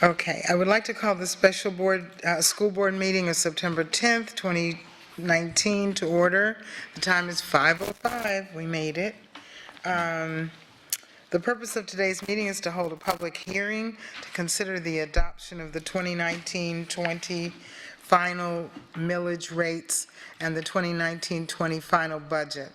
Okay, I would like to call the special school board meeting of September 10th, 2019 to order. The time is 5:05. We made it. The purpose of today's meeting is to hold a public hearing to consider the adoption of the 2019-20 final millage rates and the 2019-20 final budget.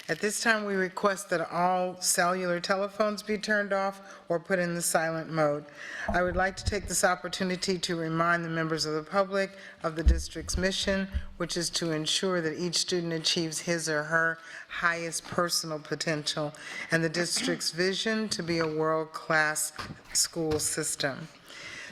At this time, we request that all cellular telephones be turned off or put in the silent mode. I would like to take this opportunity to remind the members of the public of the district's mission, which is to ensure that each student achieves his or her highest personal potential, and the district's vision to be a world-class school system.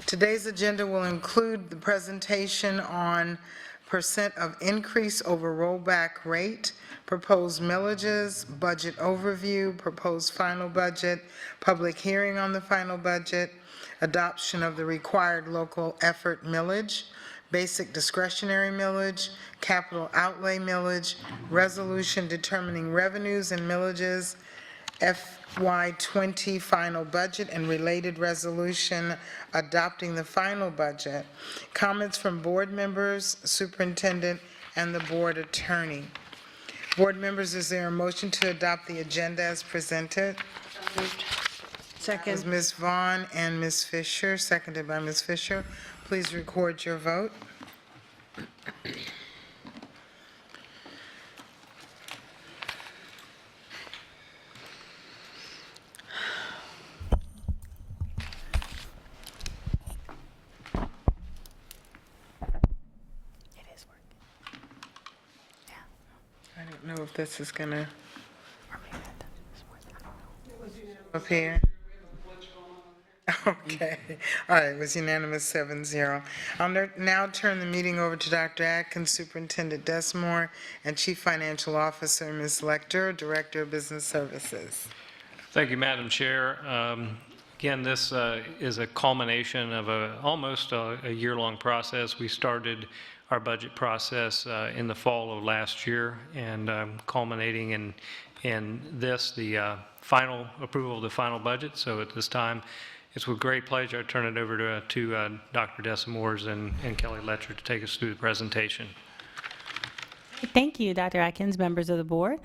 Today's agenda will include the presentation on percent of increase over rollback rate, proposed millages, budget overview, proposed final budget, public hearing on the final budget, adoption of the required local effort millage, basic discretionary millage, capital outlay millage, resolution determining revenues and millages, FY20 final budget and related resolution adopting the final budget, comments from board members, superintendent, and the board attorney. Board members, is there a motion to adopt the agenda as presented? Second. Was Ms. Vaughn and Ms. Fisher, seconded by Ms. Fisher. Please record your vote. I don't know if this is gonna appear. Okay, all right, it was unanimous 7-0. I'll now turn the meeting over to Dr. Atkins, Superintendent Desmore, and Chief Financial Officer, Ms. Lecter, Director of Business Services. Thank you, Madam Chair. Again, this is a culmination of almost a year-long process. We started our budget process in the fall of last year, and culminating in the final approval of the final budget. So at this time, it's with great pleasure I turn it over to Dr. Desmores and Kelly Letcher to take us through the presentation. Thank you, Dr. Atkins, members of the board.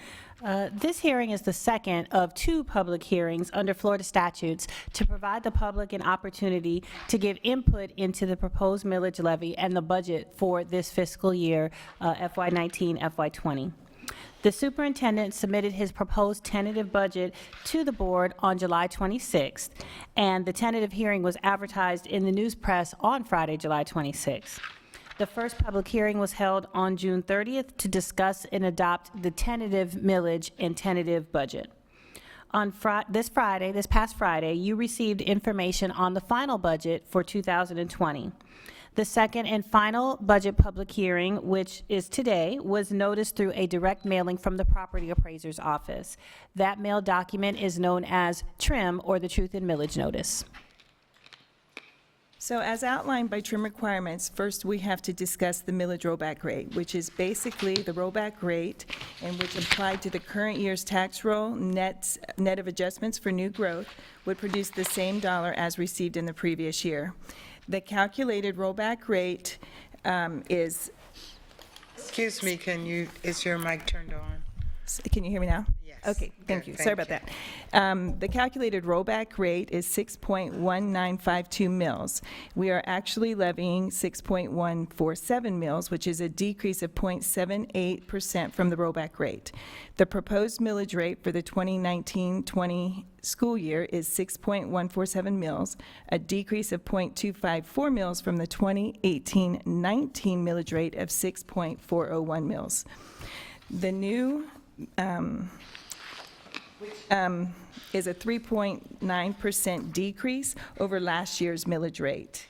This hearing is the second of two public hearings under Florida statutes to provide the public an opportunity to give input into the proposed millage levy and the budget for this fiscal year, FY19, FY20. The superintendent submitted his proposed tentative budget to the board on July 26th, and the tentative hearing was advertised in the news press on Friday, July 26th. The first public hearing was held on June 30th to discuss and adopt the tentative millage and tentative budget. On this past Friday, you received information on the final budget for 2020. The second and final budget public hearing, which is today, was noticed through a direct mailing from the property appraiser's office. That mail document is known as TRIM, or the Truth in Millage Notice. So as outlined by TRIM requirements, first we have to discuss the millage rollback rate, which is basically the rollback rate and which applied to the current year's tax roll, net of adjustments for new growth, would produce the same dollar as received in the previous year. The calculated rollback rate is... Excuse me, is your mic turned on? Can you hear me now? Yes. Okay, thank Good, you. Sorry about that. The calculated rollback rate is 6.1952 mils. We are actually levying 6.147 mils, which is a decrease of 0.78% from the rollback rate. The proposed millage rate for the 2019-20 school year is 6.147 mils, a decrease of 0.254 mils from the 2018-19 millage rate of 6.401 mils. The new is a 3.9% decrease over last year's millage rate.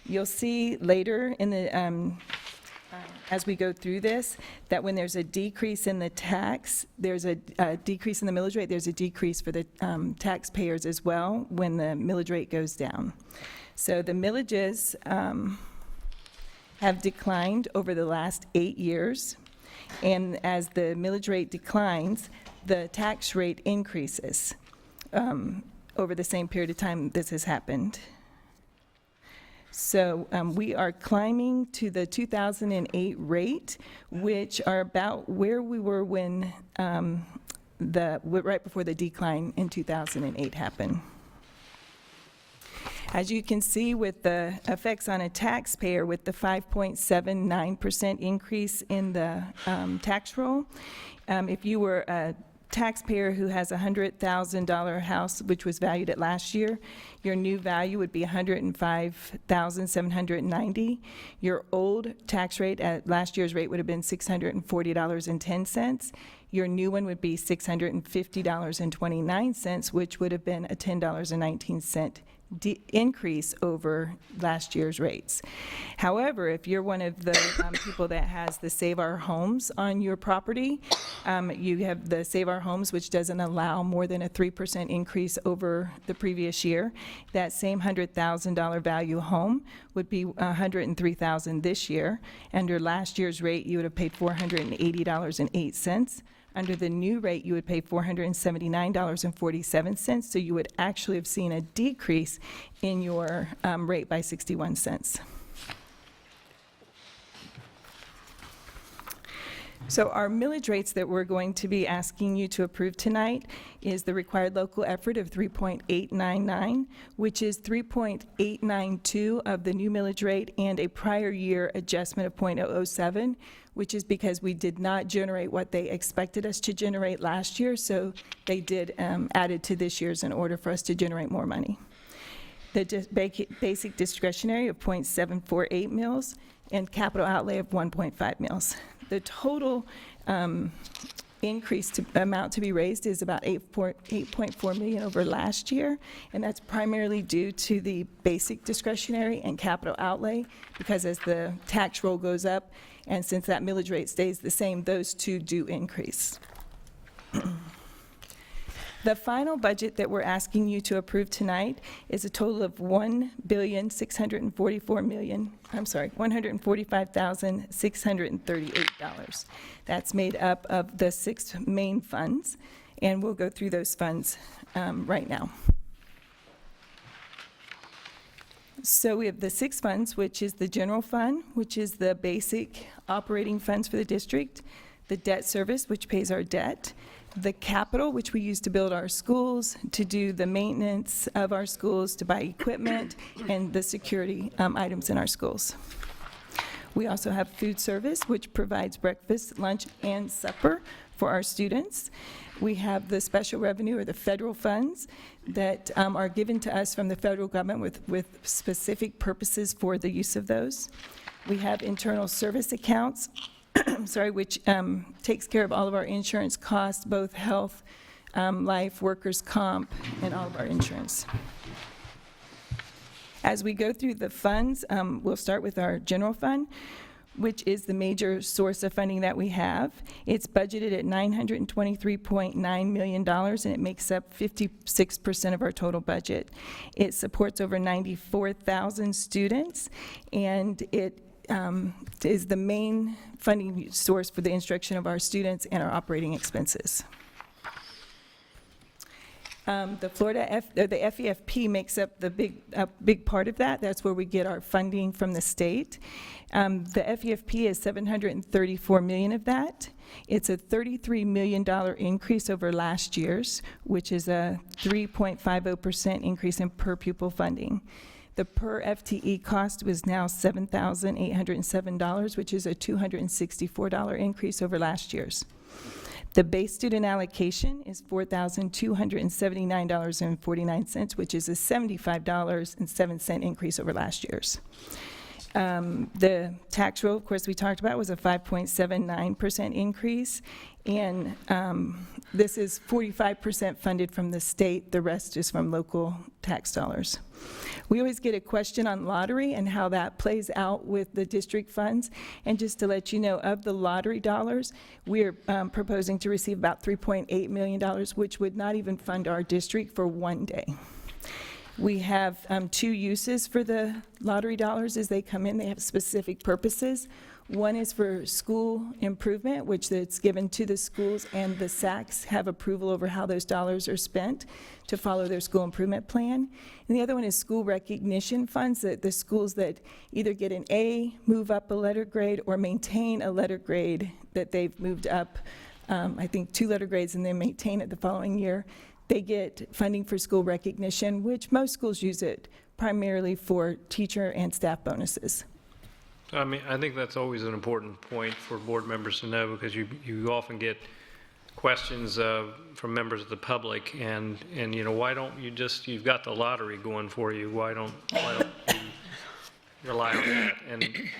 You'll see later in the as we go through this, that when there's a decrease in the tax, there's a decrease in the millage rate, there's a decrease for the taxpayers as well when the millage rate goes down. So the millages have declined over the last 8 years, and as the millage rate declines, the tax rate increases over the same period of time this has happened. So we are climbing to the 2008 rate, which are about where we were when right before the decline in 2008 happened. As you can see with the effects on a taxpayer with the 5.79% increase in the tax roll, if you were a taxpayer who has a $100,000 house, which was valued at last year, your new value would be $105,790. Your old tax rate at last year's rate would have been $640.10. Your new one would be $650.29, which would have been a $10.19 increase over last year's rates. However, if you're one of the people that has the Save Our Homes on your property, you have the Save Our Homes, which doesn't allow more than a 3% increase over the previous year. That same $100,000 value home would be $103,000 this year. Under last year's rate, you would have paid $480.08. Under the new rate, you would pay $479.47, so you would actually have seen a decrease in your rate by 61 cents. So our millage rates that we're going to be asking you to approve tonight is the required local effort of 3.899, which is 3.892 of the new millage rate and a prior year adjustment of 0.007, which is because we did not generate what they expected us to generate last year, so they did add it to this year's in order for us to generate more money. The basic discretionary of 0.748 mils and capital outlay of 1.5 mils. The total increase amount to be raised is about 8.4 million over last year, and that's primarily due to the basic discretionary and capital outlay, because as the tax roll goes up, and since that millage rate stays the same, those two do increase. The final budget that we're asking you to approve tonight is a total of $145,638. That's made up of the 6 main funds, and we'll go through those funds right now. So we have the 6 funds, which is the general fund, which is the basic operating funds for the district, the debt service, which pays our debt, the capital, which we use to build our schools, to do the maintenance of our schools, to buy equipment, and the security items in our schools. We also have food service, which provides breakfast, lunch, and supper for our students. We have the special revenue, or the federal funds, that are given to us from the federal government with specific purposes for the use of those. We have internal service accounts, which takes care of all of our insurance costs, both health, life, workers' comp, and all of our insurance. As we go through the funds, we'll start with our general fund, which is the major source of funding that we have. It's budgeted at $923.9 million, and it makes up 56% of our total budget. It supports over 94,000 students, and it is the main funding source for the instruction of our students and our operating expenses. The FEFP makes up the big part of that. That's where we get our funding from the state. The FEFP is $734 million of that. It's a $33 million increase over last year's, which is a 3.50% increase in per pupil funding. The per FTE cost was now $7,807, which is a $264 increase over last year's. The base student allocation is $4,279.49, which is a $75.07 increase over last year's. The tax roll, of course, we talked about, was a 5.79% increase, and this is 45% funded from the state. The rest is from local tax dollars. We always get a question on lottery and how that plays out with the district funds. And just to let you know, of the lottery dollars, we're proposing to receive about $3.8 million, which would not even fund our district for one day. We have 2 uses for the lottery dollars as they come in. They have specific purposes. One is for school improvement, which it's given to the schools, and the SACs have approval over how those dollars are spent to follow their school improvement plan. And the other one is school recognition funds, that the schools that either get an A, move up a letter grade, or maintain a letter grade that they've moved up, I think 2 letter grades, and then maintain it the following year. They get funding for school recognition, which most schools use it primarily for teacher and staff bonuses. I mean, I think that's always an important point for board members to know, because you often get questions from members of the public, and you know, why don't you just, you've got the lottery going for you, why don't you rely on that?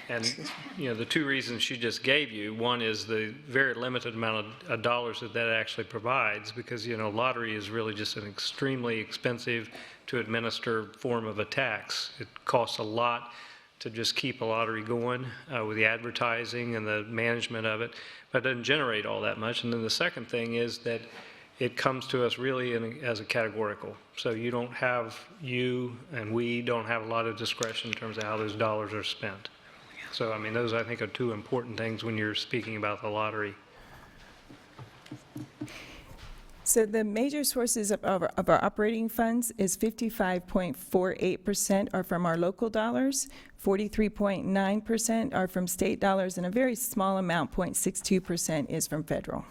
And you know, the 2 reasons she just gave you, one is the very limited amount of dollars that actually provides, because you know, lottery is really just an extremely expensive to administer form of a tax. It costs a lot to just keep a lottery going with the advertising and the management of it, but it doesn't generate all that much. And then the second thing is that it comes to us really as a categorical. So you and we don't have a lot of discretion in terms of how those dollars are spent. So I mean, those I think are 2 important things when you're speaking about the lottery. So the major sources of our operating funds is 55.48% are from our local dollars, 43.9% are from state dollars, and a very small amount, 0.62%, is from federal.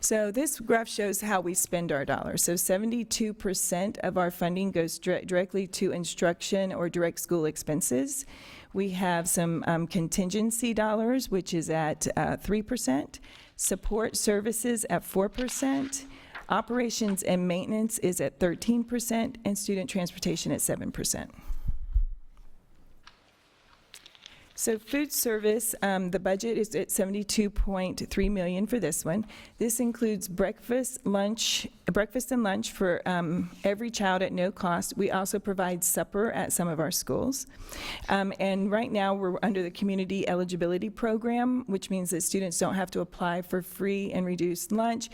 So this graph shows how we spend our dollars. So 72% of our funding goes directly to instruction or direct school expenses. We have some contingency dollars, which is at 3%. Support services at 4%, operations and maintenance is at 13%, and student transportation at 7%. So food service, the budget is at $72.3 million for this one. This includes breakfast and lunch for every child at no cost. We also provide supper at some of our schools. And right now, we're under the community eligibility program, which means that students don't have to apply for free and reduced lunch.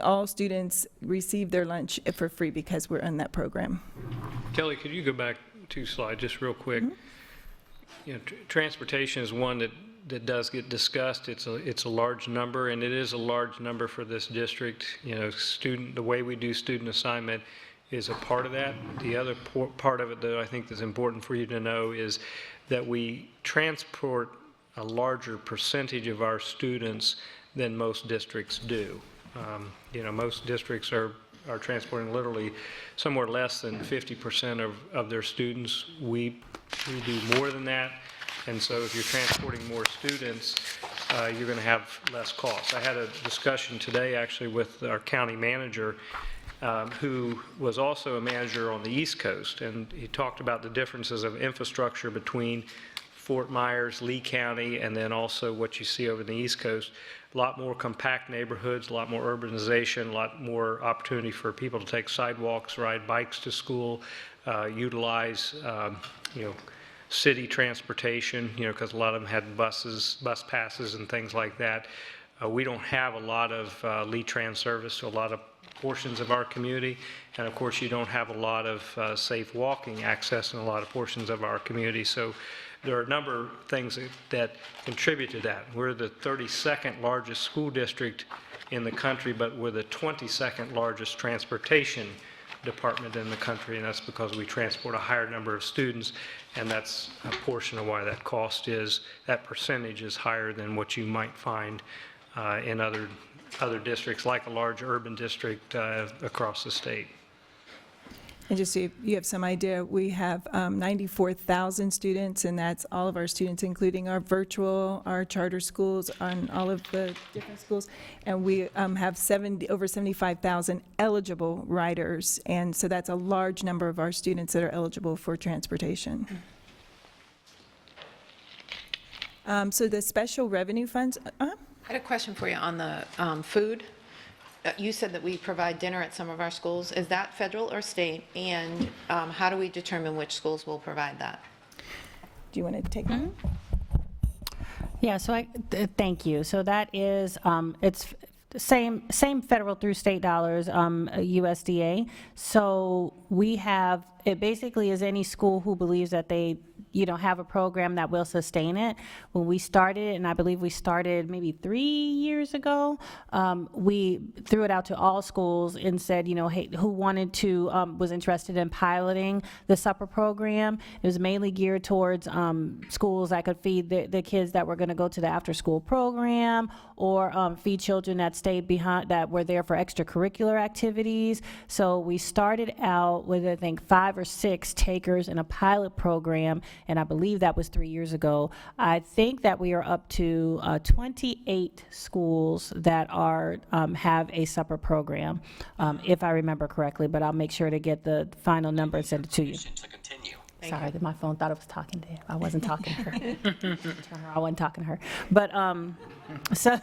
All students receive their lunch for free because we're in that program. Kelly, could you go back 2 slides just real quick? Mm-hmm. You know, transportation is one that does get discussed. It's a large number, and it is a large number for this district. You know, the way we do student assignment is a part of that. The other part of it that I think is important for you to know is that we transport a larger percentage of our students than most districts do. You know, most districts are transporting literally somewhere less than 50% of their students. We do more than that, and so if you're transporting more students, you're going to have less costs. I had a discussion today actually with our county manager, who was also a manager on the East Coast, and he talked about the differences of infrastructure between Fort Myers, Lee County, and then also what you see over the East Coast. A lot more compact neighborhoods, a lot more urbanization, a lot more opportunity for people to take sidewalks, ride bikes to school, utilize, you know, city transportation, you know, because a lot of them had bus passes and things like that. We don't have a lot of Lee-Trans service to a lot of portions of our community, and of course you don't have a lot of safe walking access in a lot of portions of our community. So there are a number of things that contribute to that. We're the 32nd largest school district in the country, but we're the 22nd largest transportation department in the country, and that's because we transport a higher number of students, and that's a portion of why that cost is, that percentage is higher than what you might find in other districts, like a large urban district across the state. And just so you have some idea, we have 94,000 students, and that's all of our students, including our virtual, our charter schools, on all of the different schools. And we have over 75,000 eligible riders, and so that's a large number of our students that are eligible for transportation. So the special revenue funds, I had a question for you on the food. You said that we provide dinner at some of our schools. Is that federal or state? And how do we determine which schools will provide that? do you want to take that? Yeah, so thank you. So that is, it's same federal through state dollars, USDA. So we have, it basically is any school who believes that they have a program that will sustain it. When we started, and I believe we started maybe 3 years ago, we threw it out to all schools and said, hey, who wanted to, was interested in piloting the supper program. It was mainly geared towards schools that could feed the kids that were going to go to the after-school program, or feed children that stayed behind, that were there for extracurricular activities. So we started out with, I think, 5 or 6 takers in a pilot program, and I believe that was 3 years ago. I think that we are up to 28 schools that are have a supper program, if I remember correctly, but I'll make sure to get the final number and send it to you. Sorry, that my phone thought I was talking to him. I wasn't talking to her. I wasn't talking to her. But, so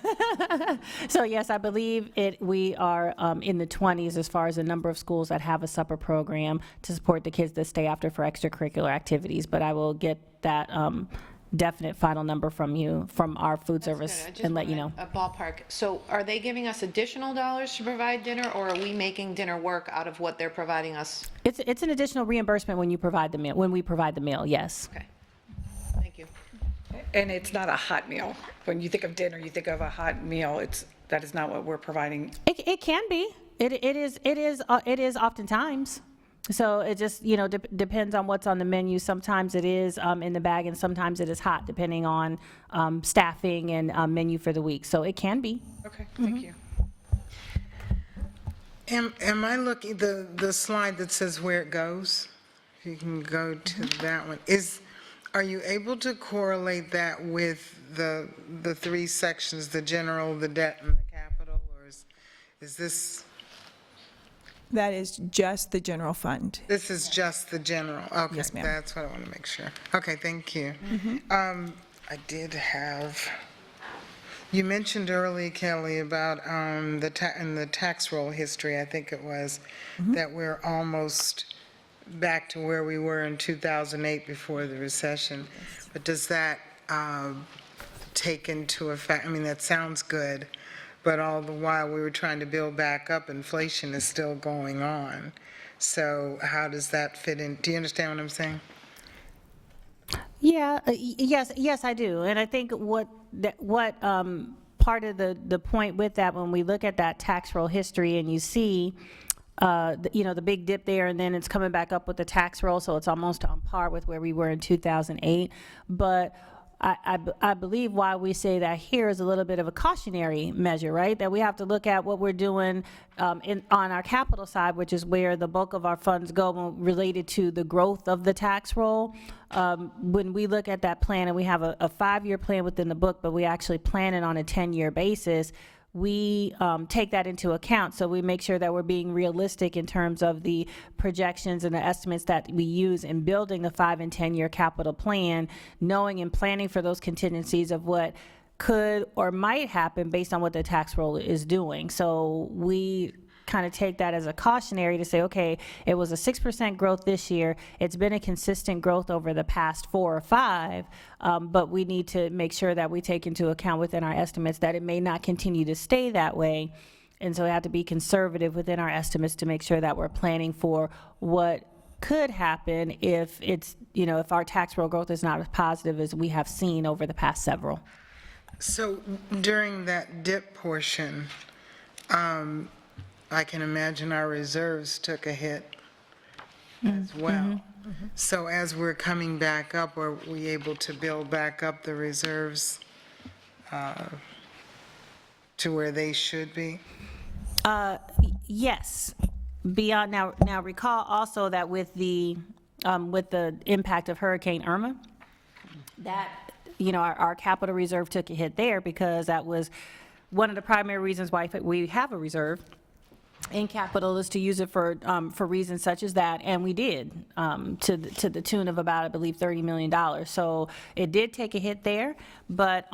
yes, I believe we are in the 20s as far as the number of schools that have a supper program to support the kids that stay after for extracurricular activities. But I will get that definite final number from you, from our food service, Good. I just and let you know. wanted a ballpark. So are they giving us additional dollars to provide dinner, or are we making dinner work out of what they're providing us? It's an additional reimbursement when you provide the meal, when we provide the meal, yes. Okay, thank you. And it's not a hot meal. When you think of dinner, you think of a hot meal. That is not what we're providing. It can be. It is oftentimes. So it just, depends on what's on the menu. Sometimes it is in the bag, and sometimes it is hot, depending on staffing and menu for the week. So it can be. Okay, thank you. Am I looking, the slide that says where it goes? If you can go to that one. Are you able to correlate that with the 3 sections, the general, the debt, and the capital, or is this? That is just the general fund. This is just the general? Okay. Yes, ma'am. That's what I want to make sure. Okay, thank you. I did have, you mentioned earlier, Kelly, about in the tax roll history, I think it was, that we're almost back to where we were in 2008 before the recession. But does that take into effect, that sounds good, but all the while we were trying to build back up, inflation is still going on. So how does that fit in? Do you understand what I'm saying? Yeah, yes, I do. And I think what part of the point with that, when we look at that tax roll history and you see, the big dip there, and then it's coming back up with the tax roll, so it's almost on par with where we were in 2008. But I believe why we say that here is a little bit of a cautionary measure, right? That we have to look at what we're doing on our capital side, which is where the bulk of our funds go related to the growth of the tax roll. When we look at that plan, and we have a 5-year plan within the book, but we actually plan it on a 10-year basis, we take that into account. So we make sure that we're being realistic in terms of the projections and the estimates that we use in building the 5 and 10-year capital plan, knowing and planning for those contingencies of what could or might happen based on what the tax roll is doing. So we kind of take that as a cautionary to say, okay, it was a 6% growth this year. It's been a consistent growth over the past 4 or 5, but we need to make sure that we take into account within our estimates that it may not continue to stay that way. And so we have to be conservative within our estimates to make sure that we're planning for what could happen if it's, if our tax roll growth is not as positive as we have seen over the past several. So during that dip portion, I can imagine our reserves took a hit as well. So as we're coming back up, are we able to build back up the reserves to where they should be? Yes. Beyond now recall also that with the impact of Hurricane Irma, that our capital reserve took a hit there, because that was one of the primary reasons why we have a reserve in capital, is to use it for reasons such as that, and we did, to the tune of about, I believe, $30 million. So it did take a hit there, but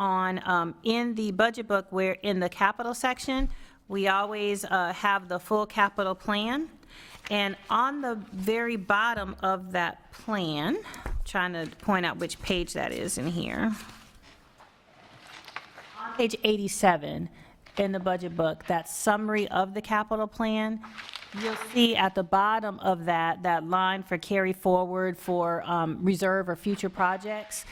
in the budget book, where in the capital section, we always have the full capital plan, and on the very bottom of that plan, trying to point out which page that is in here, on page 87, in the budget book, that summary of the capital plan, you'll see at the bottom of that line for carry forward for reserve or future projects,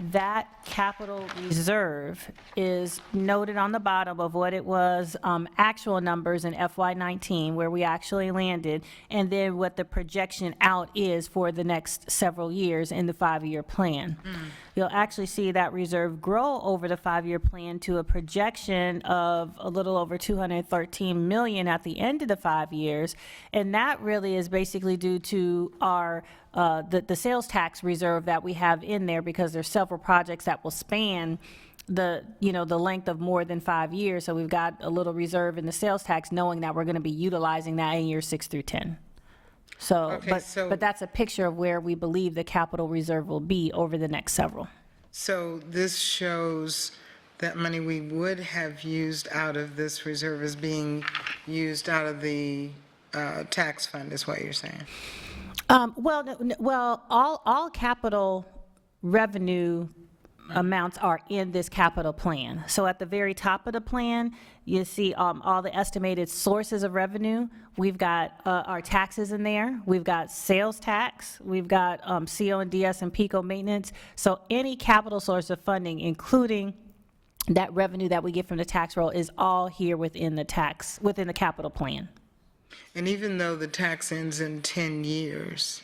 that capital reserve is noted on the bottom of what it was, actual numbers in FY19, where we actually landed, and then what the projection out is for the next several years in the 5-year plan. You'll actually see that reserve grow over the 5-year plan to a projection of a little over 213 million at the end of the 5 years, and that really is basically due to our the sales tax reserve that we have in there, because there's several projects that will span the length of more than 5 years. So we've got a little reserve in the sales tax, knowing that we're going to be utilizing that in years 6 through 10. So, Okay, but that's a picture of where we believe the capital reserve will be over the next several. So this shows that money we would have used out of this reserve is being used out of the tax fund, is what you're saying? Well, all capital revenue amounts are in this capital plan. So at the very top of the plan, you see all the estimated sources of revenue. We've got our taxes in there. We've got sales tax. We've got CO and DS and PICO maintenance. So any capital source of funding, including that revenue that we get from the tax roll, is all here within the capital plan. And even though the tax ends in 10 years,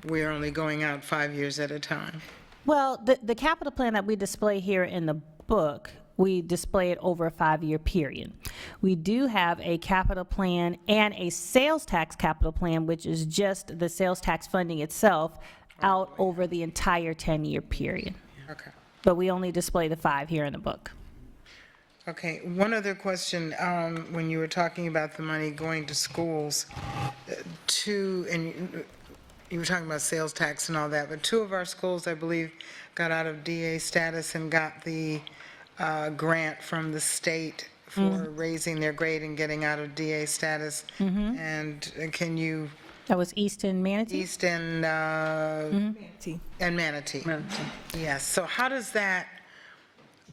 we're only going out 5 years at a time. Well, the capital plan that we display here in the book, we display it over a 5-year period. We do have a capital plan and a sales tax capital plan, which is just the sales tax funding itself out over the entire 10-year period. Okay. But we only display the 5 here in the book. Okay, one other question, when you were talking about the money going to schools, and you were talking about sales tax and all that, but 2 of our schools, I believe, got out of DA status and got the grant from the state for raising their grade and getting out of DA status. And can you, That was Easton Manatee? East and Manatee? Yes, so how does that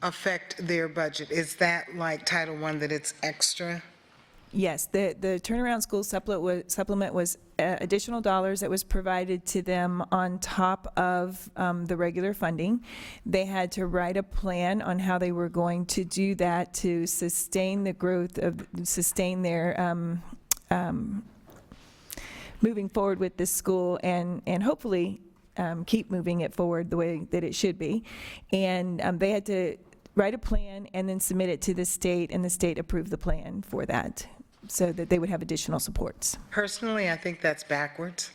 affect their budget? Is that like Title I, that it's extra? Yes, the turnaround school supplement was additional dollars that was provided to them on top of the regular funding. They had to write a plan on how they were going to do that to sustain the growth sustain their moving forward with this school and hopefully keep moving it forward the way that it should be. And they had to write a plan and then submit it to the state, and the state approved the plan for that, so that they would have additional supports. Personally, I think that's backwards.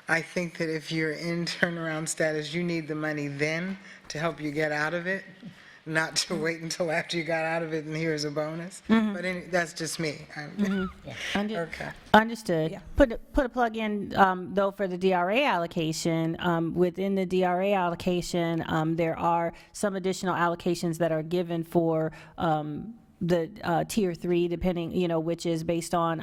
I think that if you're in turnaround status, you need the money then to help you get out of it, not to wait until after you got out of it and here's a bonus. But that's just me. Okay. Understood. Yeah. Put a plug in, though, for the DRA allocation. Within the DRA allocation, there are some additional allocations that are given for the tier 3, depending, which is based on,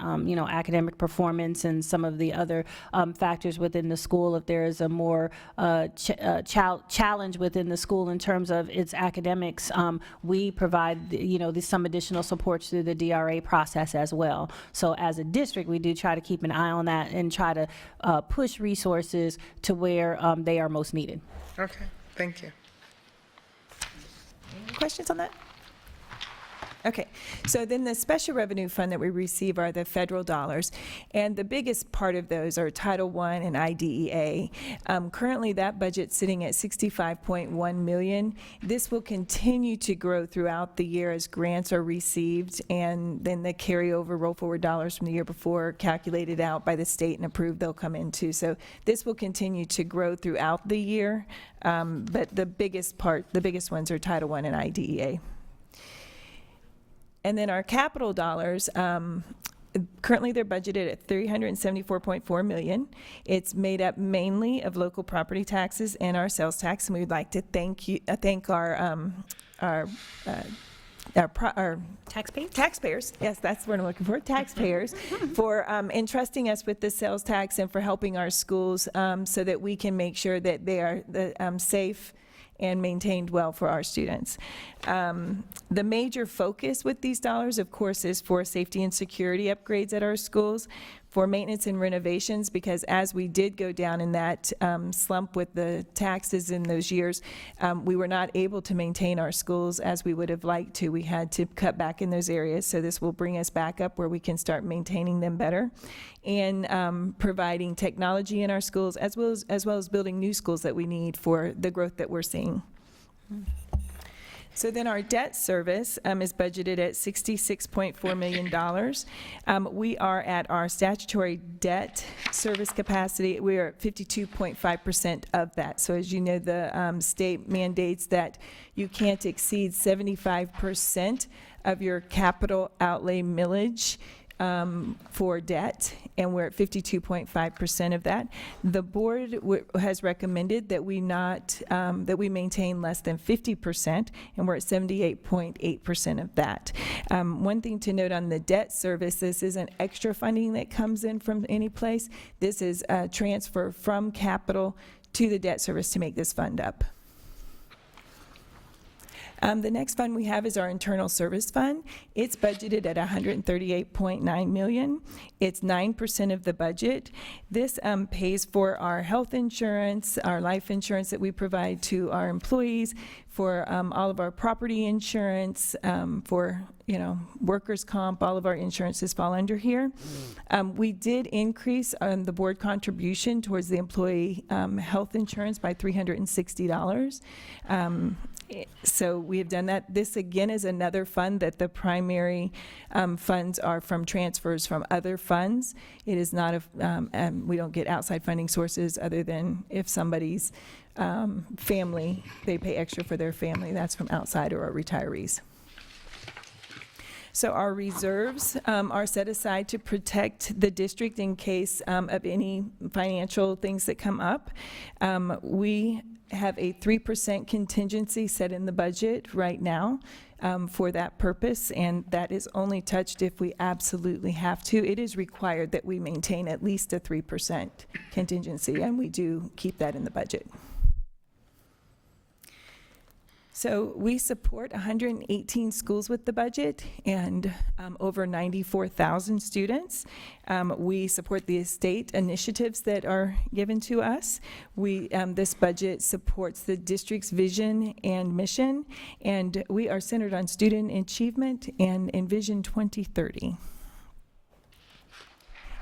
academic performance and some of the other factors within the school. If there is a more challenge within the school in terms of its academics, we provide, some additional supports through the DRA process as well. So as a district, we do try to keep an eye on that and try to push resources to where they are most needed. Okay, thank you. Any questions on that? Okay, so then the special revenue fund that we receive are the federal dollars, and the biggest part of those are Title I and IDEA. Currently, that budget's sitting at $65.1 million. This will continue to grow throughout the year as grants are received, and then the carryover roll forward dollars from the year before calculated out by the state and approved, they'll come in too. So this will continue to grow throughout the year, but the biggest ones are Title I and IDEA. And then our capital dollars, currently they're budgeted at $374.4 million. It's made up mainly of local property taxes and our sales tax, and we would like to thank our taxpayers, yes, that's what I'm looking for, taxpayers, for entrusting us with the sales tax and for helping our schools so that we can make sure that they are safe and maintained well for our students. The major focus with these dollars, of course, is for safety and security upgrades at our schools, for maintenance and renovations, because as we did go down in that slump with the taxes in those years, we were not able to maintain our schools as we would have liked to. We had to cut back in those areas, so this will bring us back up where we can start maintaining them better, and providing technology in our schools, as well as building new schools that we need for the growth that we're seeing. So then our debt service is budgeted at $66.4 million. We are at our statutory debt service capacity. We are at 52.5% of that. So as you know, the state mandates that you can't exceed 75% of your capital outlay millage for debt, and we're at 52.5% of that. The board has recommended that we maintain less than 50%, and we're at 78.8% of that. One thing to note on the debt service, this isn't extra funding that comes in from any place. This is a transfer from capital to the debt service to make this fund up. The next fund we have is our internal service fund. It's budgeted at $138.9 million. It's 9% of the budget. This pays for our health insurance, our life insurance that we provide to our employees, for all of our property insurance, for workers' comp. All of our insurances fall under here. We did increase the board contribution towards the employee health insurance by $360. So we have done that. This, again, is another fund that the primary funds are from transfers from other funds. It is not we don't get outside funding sources other than if somebody's family, they pay extra for their family. That's from outside or retirees. So our reserves are set aside to protect the district in case of any financial things that come up. We have a 3% contingency set in the budget right now for that purpose, and that is only touched if we absolutely have to. It is required that we maintain at least a 3% contingency, and we do keep that in the budget. So we support 118 schools with the budget and over 94,000 students. We support the state initiatives that are given to us. This budget supports the district's vision and mission, and we are centered on student achievement and Envision 2030.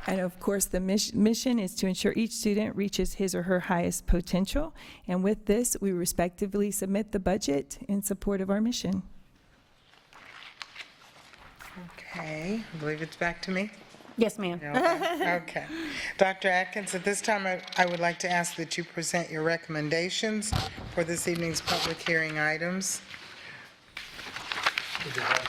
And of course, the mission is to ensure each student reaches his or her highest potential. And with this, we respectively submit the budget in support of our mission. Okay, I believe it's back to me. Yes, ma'am. Okay. Dr. Atkins, at this time, I would like to ask that you present your recommendations for this evening's public hearing items.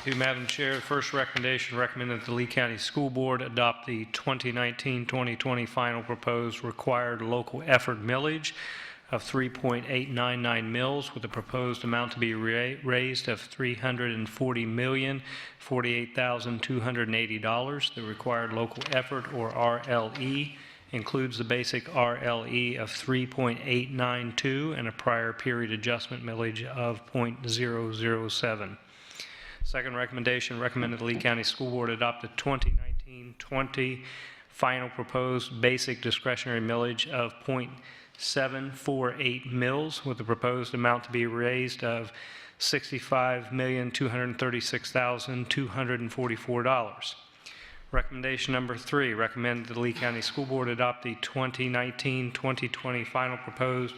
To Madam Chair, first recommendation, recommend that the Lee County School Board adopt the 2019-2020 final proposed required local effort millage of 3.899 mils with a proposed amount to be raised of $340,048,280. The required local effort, or RLE, includes the basic RLE of 3.892 and a prior period adjustment millage of 0.007. Second recommendation, recommend that the Lee County School Board adopt the 2019-20 final proposed basic discretionary millage of 0.748 mils with the proposed amount to be raised of $65,236,244. Recommendation number 3, recommend that the Lee County School Board adopt the 2019-2020 final proposed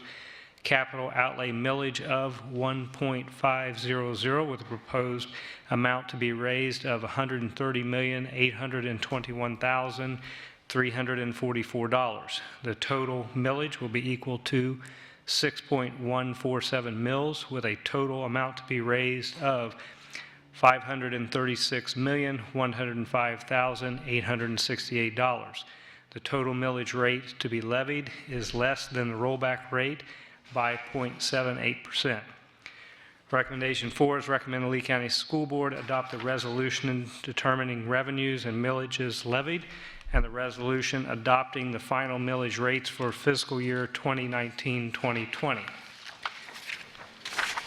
capital outlay millage of 1.500 with a proposed amount to be raised of $130,821,344. The total millage will be equal to 6.147 mils with a total amount to be raised of $536,105,868. The total millage rate to be levied is less than the rollback rate by 0.78%. Recommendation 4 is recommend the Lee County School Board adopt a resolution determining revenues and millages levied and the resolution adopting the final millage rates for fiscal year 2019-2020.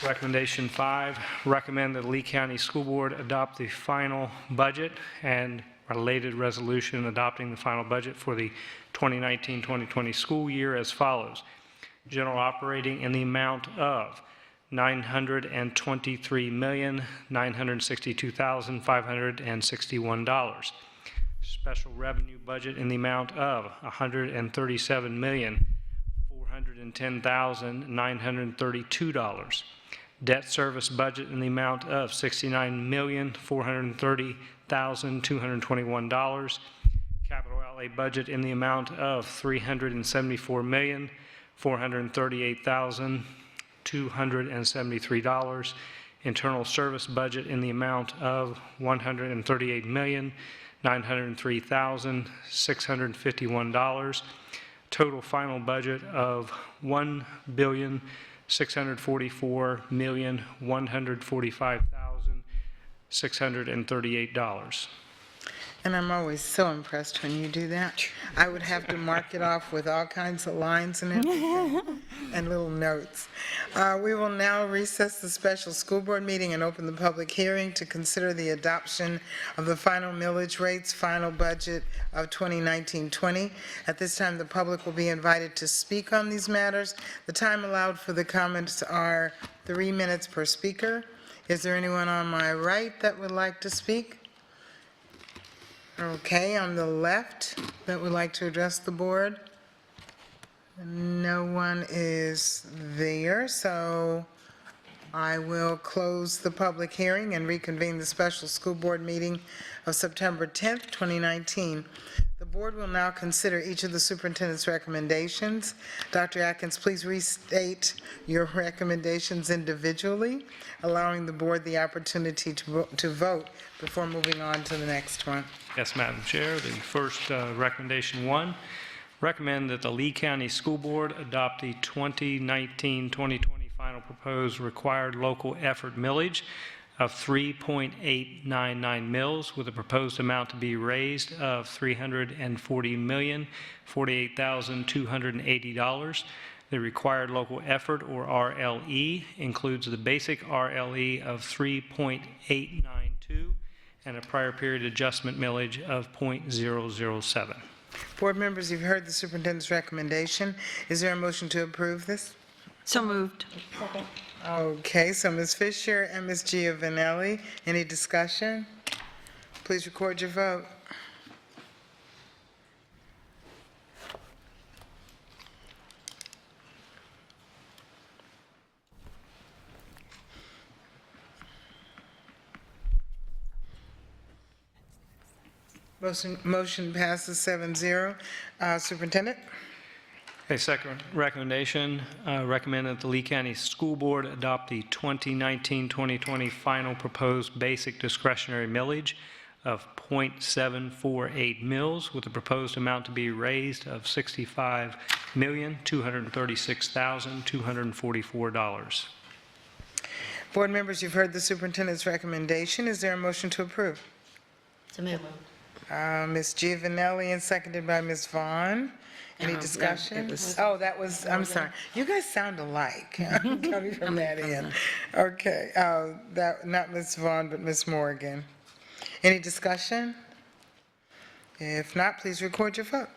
Recommendation 5, recommend that the Lee County School Board adopt the final budget and related resolution adopting the final budget for the 2019-2020 school year as follows. General operating in the amount of $923,962,561. Special revenue budget in the amount of $137,410,932. Debt service budget in the amount of $69,430,221. Capital outlay budget in the amount of $374,438,273. Internal service budget in the amount of $138,903,651. Total final budget of $1,644,145,638. And I'm always so impressed when you do that. I would have to mark it off with all kinds of lines and everything, and little notes. We will now recess the special school board meeting and open the public hearing to consider the adoption of the final millage rates, final budget of 2019-20. At this time, the public will be invited to speak on these matters. The time allowed for the comments are 3 minutes per speaker. Is there anyone on my right that would like to speak? Okay, on the left that would like to address the board? No one is there, so I will close the public hearing and reconvene the special school board meeting of September 10th, 2019. The board will now consider each of the superintendent's recommendations. Dr. Atkins, please restate your recommendations individually, allowing the board the opportunity to vote before moving on to the next one. Yes, Madam Chair. The first recommendation 1, recommend that the Lee County School Board adopt the 2019-2020 final proposed required local effort millage of 3.899 mils with a proposed amount to be raised of $340,048,280. The required local effort, or RLE, includes the basic RLE of 3.892 and a prior period adjustment millage of .007. Board members, you've heard the superintendent's recommendation. Is there a motion to approve this? So moved. Okay, so Ms. Fisher and Ms. Giovanelli, any discussion? Please record your vote. Motion passes 7-0. Superintendent? Okay, second recommendation, recommend that the Lee County School Board adopt the 2019-2020 final proposed basic discretionary millage of .748 mils with a proposed amount to be raised of $65,236,244. Board members, you've heard the superintendent's recommendation. Is there a motion to approve? So moved. Ms. Giovanelli and seconded by Ms. Vaughn. Any discussion? Oh, that was, I'm sorry. You guys sound alike. I'm coming from that end. Okay, that, not Ms. Vaughn, but Ms. Morgan. Any discussion? If not, please record your vote.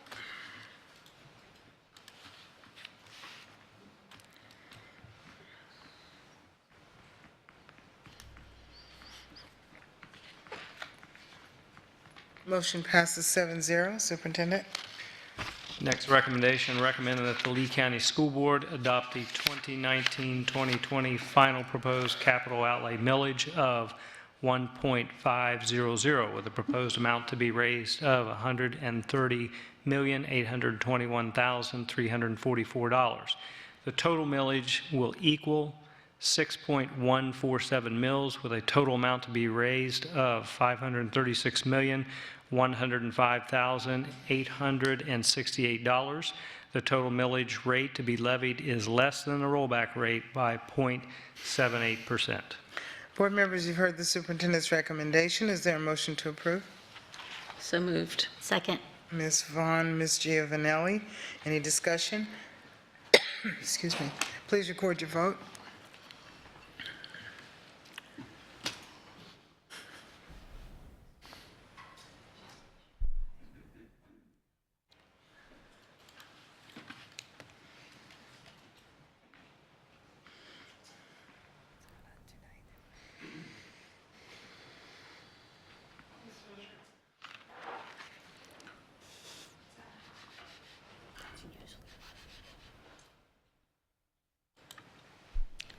Motion passes 7-0. Superintendent? Next recommendation, recommend that the Lee County School Board adopt the 2019-2020 final proposed capital outlay millage of 1.500 with a proposed amount to be raised of $130,821,344. The total millage will equal 6.147 mils with a total amount to be raised of $536,105,868. The total millage rate to be levied is less than the rollback rate by 0.78%. Board members, you've heard the superintendent's recommendation. Is there a motion to approve? So moved. Second. Ms. Vaughn, Ms. Giovanelli, any discussion? Excuse me. Please record your vote.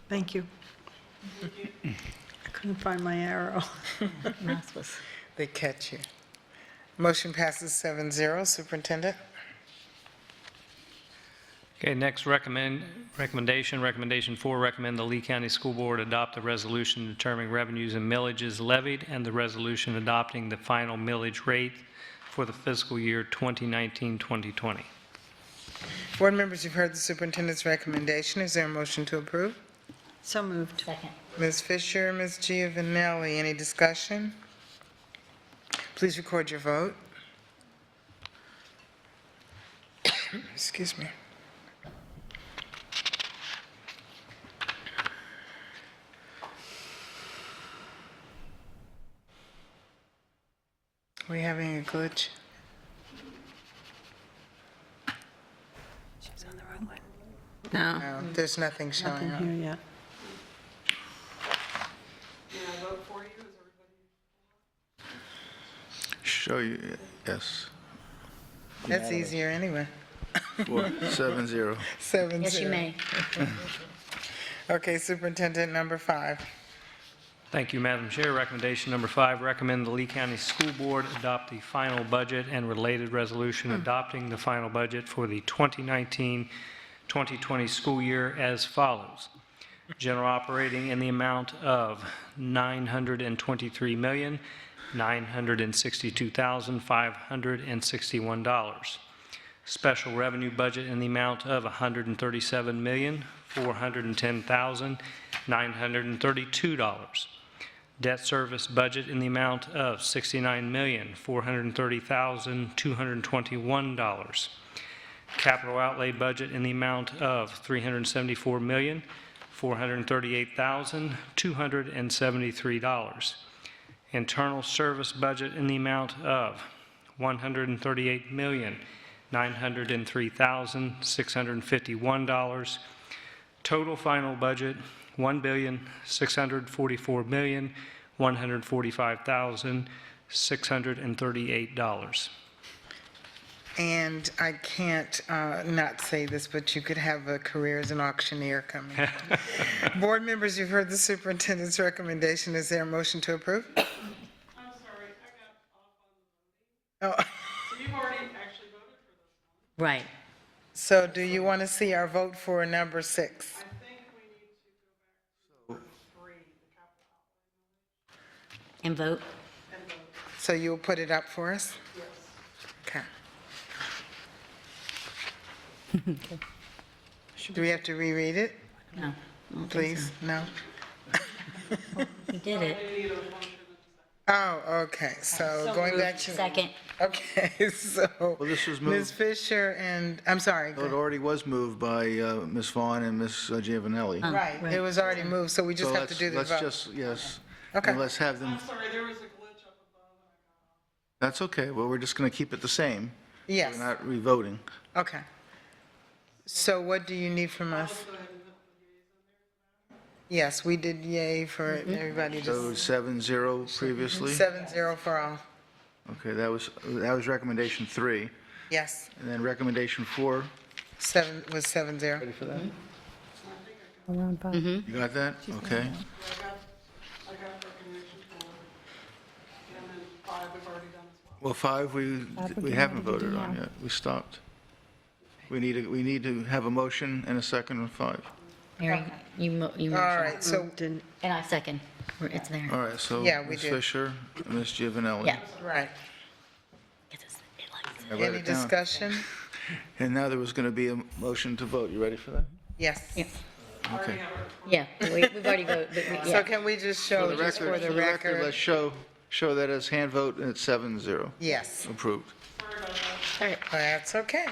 Thank you. I couldn't find my arrow. Mouse was- They catch you. Motion passes 7-0. Superintendent? Okay, next recommendation 4, recommend the Lee County School Board adopt a resolution determining revenues and millages levied and the resolution adopting the final millage rate for the fiscal year 2019-2020. Board members, you've heard the superintendent's recommendation. Is there a motion to approve? So moved. Second. Ms. Fisher, Ms. Giovanelli, any discussion? Please record your vote. Excuse me. We having a glitch? She's on the wrong one. No. No, there's nothing showing up. Here yet. Show you, yes. That's easier anyway. 7-0. 7-0. Yes, you may. Okay, Superintendent, number 5. Thank you, Madam Chair. Recommendation number 5, recommend the Lee County School Board adopt the final budget and related resolution adopting the final budget for the 2019-2020 school year as follows. General operating in the amount of $923,962,561. Special revenue budget in the amount of $137,410,932. Debt service budget in the amount of $69,430,221. Capital outlay budget in the amount of $374,438,273. Internal service budget in the amount of $138,903,651. Total final budget, $1,644,145,638. And I can't not say this, but you could have a career as an auctioneer coming. Board members, you've heard the superintendent's recommendation. Is there a motion to approve? I'm sorry, I got off on the voting. Oh, So you've already actually voted for this one. Right. so do you want to see our vote for number 6? I think we need to go back to number 3, the capital outlay And vote? and vote. So you'll put it up for us? Yes. Okay. Do we have to reread it, No. I don't think please? No? so. You did it. We need a motion and a second. Oh, okay, so going back to. Second. Okay, so. Well, this was Ms. moved, Fisher and, I'm sorry. go it ahead. already was moved by Ms. Vaughn and Ms. Giovanelli. Right, it was already moved, so we just So have to do the let's vote. just, yes. Okay. And let's have them, I'm sorry, there was a glitch up above and I got off. that's okay. Well, we're just going to keep it the same. Yes, We're not revoting. okay. So what do you need from us? Go ahead and put the yeas in there. Yes, we did yay for Mm-hmm. everybody, So just 7-0 previously? 7-0 for all. Okay, that was recommendation 3. Yes, And then recommendation 4, 7 was 7-0. ready for that? Mm-hmm. You got that? Okay. I got recommendation 4. And then 5 we've already done as well. Well, 5, we haven't voted on yet. We stopped. We need to have a motion and a second on 5. Mary, you All motioned. right, so, And I second. It's there. All right, so Yeah, we Ms. did. Fisher, Ms. Giovanelli. Yeah. right. It likes it. I wrote Any it down. discussion? And now there was going to be a motion to vote. You ready for that? Yes. Yeah. Okay. Yeah, we've already voted, but So yeah. can we just show, just for the let's record? show that as hand vote, and it's 7-0. Yes, Approved. All right. that's okay.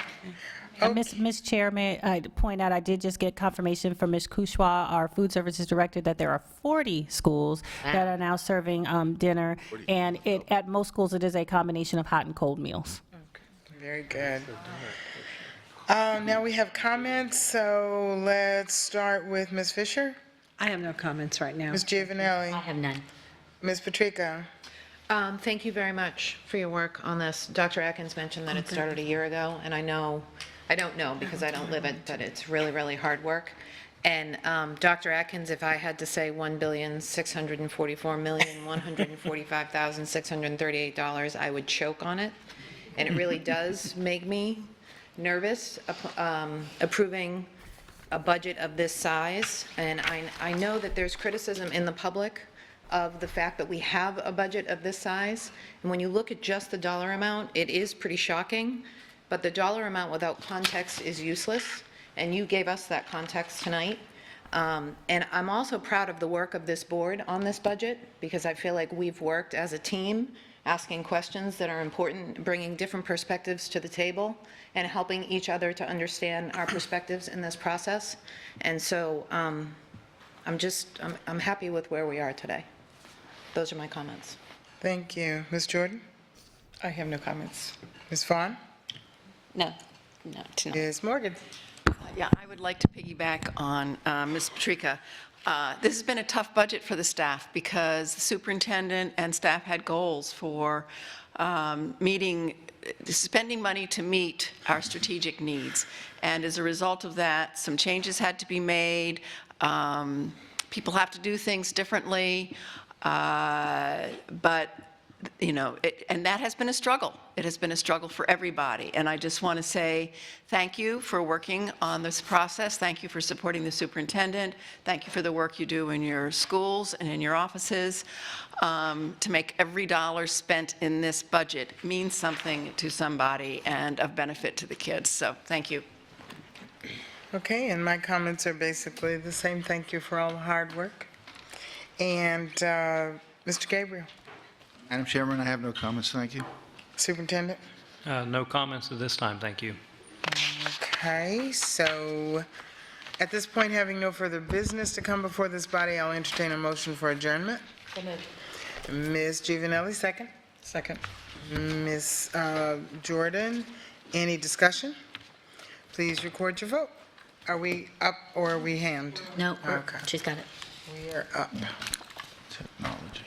And Ms. Chair, may I point out, I did just get confirmation from Ms. Kushwa, our food services director, that there are 40 schools that are now serving dinner. And at most schools, it is a combination of hot and cold meals. Very good. Now we have comments, so let's start with Ms. Fisher, I have no comments right now. Ms. I Giovanelli, have none. Ms. Patrica. Thank you very much for your work on this. Dr. Atkins mentioned that it started a year ago, and I don't know because I don't live it, but it's really, really hard work. And Dr. Atkins, if I had to say $1,644,145,638, I would choke on it. And it really does make me nervous approving a budget of this size. And I know that there's criticism in the public of the fact that we have a budget of this size. And when you look at just the dollar amount, it is pretty shocking. But the dollar amount without context is useless, and you gave us that context tonight. And I'm also proud of the work of this board on this budget, because I feel like we've worked as a team, asking questions that are important, bringing different perspectives to the table, and helping each other to understand our perspectives in this process. And so I'm happy with where we are today. Those are my comments. Thank you. Ms. Jordan? I have no comments. Ms. Vaughn? No, tonight. Ms. Morgan? Yeah, I would like to piggyback on Ms. Patrica. This has been a tough budget for the staff because the superintendent and staff had goals for spending money to meet our strategic needs. And as a result of that, some changes had to be made. People have to do things differently. But and that has been a struggle. It has been a struggle for everybody. And I just want to say thank you for working on this process. Thank you for supporting the superintendent. Thank you for the work you do in your schools and in your offices to make every dollar spent in this budget mean something to somebody and of benefit to the kids. So thank you. Okay, and my comments are basically the same. Thank you for all the hard work. And Mr. Gabriel? Madam Chairman, I have no comments, thank you. Superintendent? No comments at this time, thank you. Okay, so at this point, having no further business to come before this body, I'll entertain a motion for adjournment. Ms. Giovanelli, second. Second. Ms. Jordan, any discussion? Please record your vote. Are we up or are we hand? No, Okay. she's got it. We are up. Technology.